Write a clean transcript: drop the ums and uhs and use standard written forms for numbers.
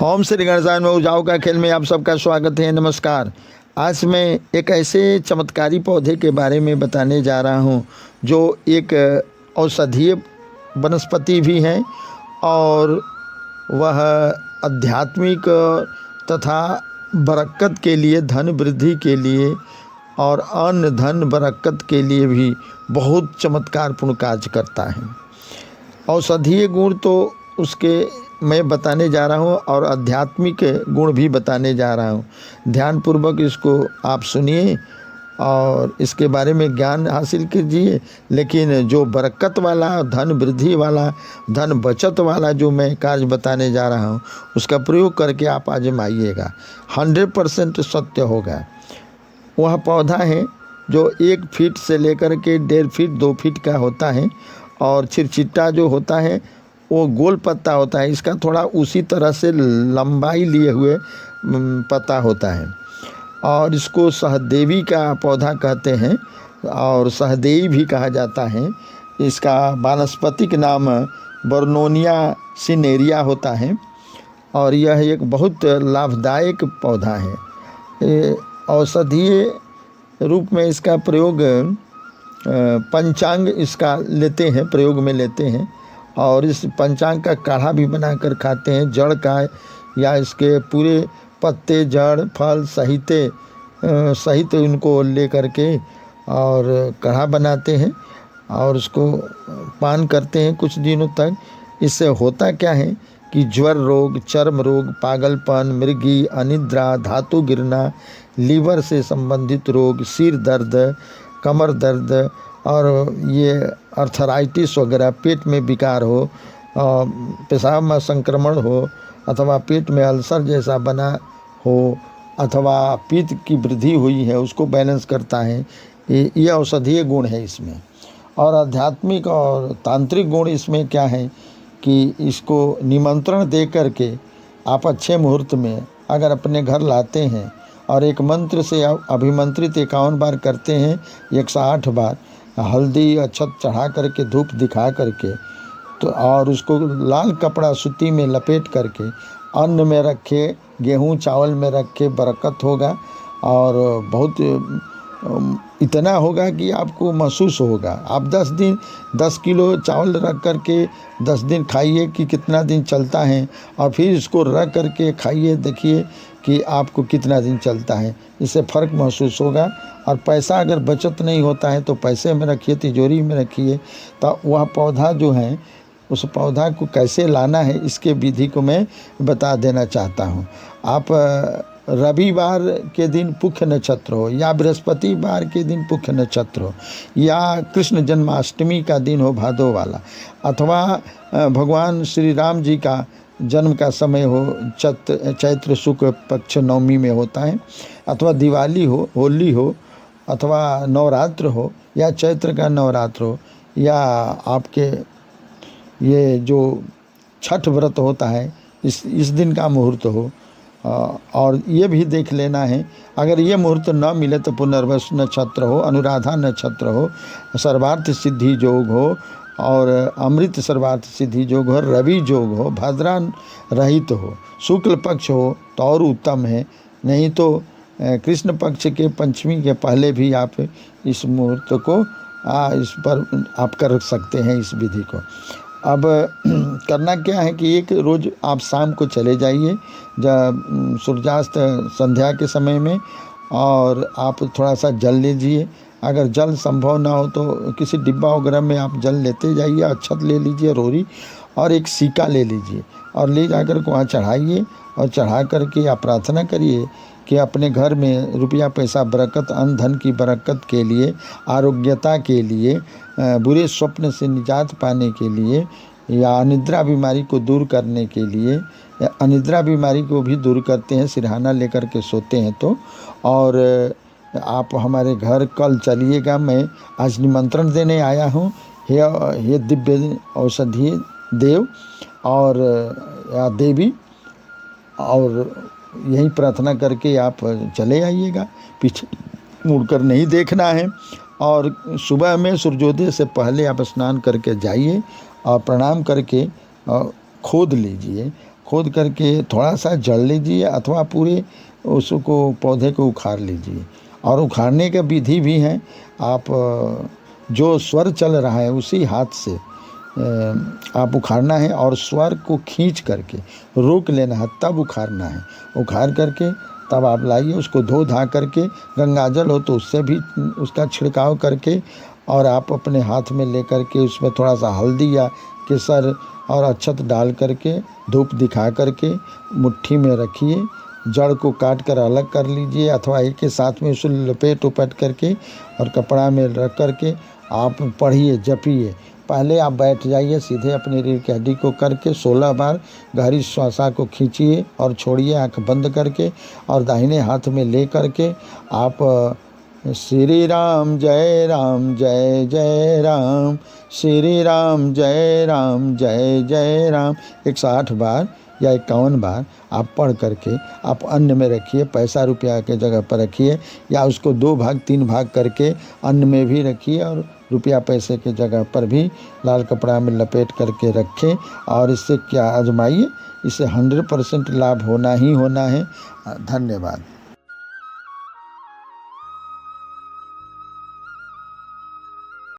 ओम श्री गणेशाय में उजाऊ का खेल में आप सबका स्वागत है। नमस्कार। आज मैं एक ऐसे चमत्कारी पौधे के बारे में बताने जा रहा हूं जो एक औषधीय वनस्पति भी है और वह आध्यात्मिक तथा बरकत के लिए, धन वृद्धि के लिए और अन्न धन बरकत के लिए भी बहुत चमत्कारपूर्ण कार्य करता है। औषधीय गुण तो उसके मैं बताने जा रहा हूँ और आध्यात्मिक गुण भी बताने जा रहा हूँ। ध्यानपूर्वक इसको आप सुनिए और इसके बारे में ज्ञान हासिल कीजिए। लेकिन जो बरकत वाला, धन वृद्धि वाला, धन बचत वाला जो मैं कार्य बताने जा रहा हूँ उसका प्रयोग करके आप आजमाइएगा, 100% सत्य होगा। वह पौधा है जो 1 फीट से लेकर के 1.5 फीट 2 फीट का होता है और चिरचिट्टा जो होता है वो गोल पत्ता होता है। इसका थोड़ा उसी तरह से लंबाई लिए हुए पत्ता होता है और इसको सहदेवी का पौधा कहते हैं और सहदेवी भी कहा जाता है। इसका वानस्पतिक नाम बर्नोनिया सिनेरिया होता है और यह एक बहुत लाभदायक पौधा है। औषधीय रूप में इसका प्रयोग पंचांग इसका लेते हैं, प्रयोग में लेते हैं और इस पंचांग का काढ़ा भी बनाकर खाते हैं। जड़ का या इसके पूरे पत्ते, जड़, फल सहित उनको ले करके और काढ़ा बनाते हैं और उसको पान करते हैं कुछ दिनों तक। इससे होता क्या है कि ज्वर रोग, चर्म रोग, पागलपन, मृगी, अनिद्रा, धातु गिरना, लीवर से संबंधित रोग, सिर दर्द, कमर दर्द और ये अर्थराइटिस वगैरह, पेट में विकार हो, पेशाब में संक्रमण हो अथवा पेट में अल्सर जैसा बना हो अथवा पित्त की वृद्धि हुई है उसको बैलेंस करता है। ये औषधीय गुण है इसमें। और आध्यात्मिक और तांत्रिक गुण इसमें क्या है कि इसको निमंत्रण दे करके आप अच्छे मुहूर्त में अगर अपने घर लाते हैं और एक मंत्र से अभिमंत्रित 51 बार करते हैं, 108 बार हल्दी अक्षत चढ़ा करके, धूप दिखा करके तो और उसको लाल कपड़ा सूती में लपेट करके अन्न में रखे, गेहूं चावल में रखे, बरकत होगा और बहुत इतना होगा कि आपको महसूस होगा। आप 10 किलो चावल रख करके 10 दिन खाइए कि कितना दिन चलता है और फिर इसको रख करके खाइए, देखिए कि आपको कितना दिन चलता है। इससे फ़र्क महसूस होगा। और पैसा अगर बचत नहीं होता है तो पैसे में रखिए, तिजोरी में रखिए। तो वह पौधा जो है उस पौधा को कैसे लाना है इसके विधि को मैं बता देना चाहता हूँ। आप रविवार के दिन पुख्य नक्षत्र हो या बृहस्पतिवार के दिन पुख्य नक्षत्र हो या कृष्ण जन्माष्टमी का दिन हो भादो वाला अथवा भगवान श्री राम जी का जन्म का समय हो, चैत्र शुक्ल पक्ष नवमी में होता है, अथवा दिवाली हो, होली हो अथवा नवरात्र हो या चैत्र का नवरात्र हो या आपके ये जो छठ व्रत होता है इस दिन का मुहूर्त हो। और ये भी देख लेना है अगर ये मुहूर्त न मिले तो पुनर्वस नक्षत्र हो, अनुराधा नक्षत्र हो, सर्वार्थ सिद्धि योग हो और अमृत सर्वार्थ सिद्धि योग हो, रवि योग हो, भद्रा रहित हो, शुक्ल पक्ष हो तो और उत्तम है। नहीं तो कृष्ण पक्ष के पंचमी के पहले भी आप इस मुहूर्त को इस पर आप कर सकते हैं इस विधि को। अब करना क्या है कि एक रोज़ आप शाम को चले जाइए जब सूर्यास्त संध्या के समय में और आप थोड़ा सा जल लीजिए। अगर जल संभव ना हो तो किसी डिब्बा वगैरह में आप जल लेते जाइए, अक्षत ले लीजिए, रोरी और एक सिक्का ले लीजिए और ले जाकर के वहाँ चढ़ाइए और चढ़ा करके आप प्रार्थना करिए कि अपने घर में रुपया पैसा बरकत, अन्न धन की बरकत के लिए, आरोग्यता के लिए, बुरे स्वप्न से निजात पाने के लिए या अनिद्रा बीमारी को दूर करने के लिए, अनिद्रा बीमारी को भी दूर करते हैं सिरहाना लेकर के सोते हैं तो। और आप हमारे घर कल चलिएगा, मैं आज निमंत्रण देने आया हूँ। हे दिव्य औषधीय देव और या देवी, और यही प्रार्थना करके आप चले आइएगा, पीछे मुड़कर नहीं देखना है। और सुबह में सूर्योदय से पहले आप स्नान करके जाइए और प्रणाम करके खोद लीजिए। खोद करके थोड़ा सा जड़ लीजिए अथवा पूरे उसको पौधे को उखाड़ लीजिए। और उखाड़ने का विधि भी है, आप जो स्वर चल रहा है उसी हाथ से आप उखाड़ना है और स्वर को खींच करके रोक लेना है, तब उखाड़ना है। उखाड़ करके तब आप लाइए, उसको धो धा करके, गंगाजल हो तो उससे भी उसका छिड़काव करके, और आप अपने हाथ में ले करके उसमें थोड़ा सा हल्दी या केसर और अक्षत डाल करके धूप दिखा करके मुट्ठी में रखिए। जड़ को काट कर अलग कर लीजिए अथवा एक के साथ में उसे लपेट उपट करके और कपड़ा में रख करके आप पढ़िए, जपिए। पहले आप बैठ जाइए सीधे अपनी रीढ़ की हड्डी को करके 16 बार गहरी श्वासा को खींचिए और छोड़िए आंख बंद करके, और दाहिने हाथ में ले करके आप श्री राम जय राम जय जय राम, श्री राम जय राम जय जय राम 108 बार या 51 बार आप पढ़ करके आप अन्न में रखिए। पैसा रुपया के जगह पर रखिए, या उसको 2 भाग 3 भाग करके अन्न में भी रखिए और रुपया पैसे के जगह पर भी लाल कपड़ा में लपेट करके रखें। और इससे क्या आजमाइए, इससे 100% लाभ होना ही होना है। धन्यवाद।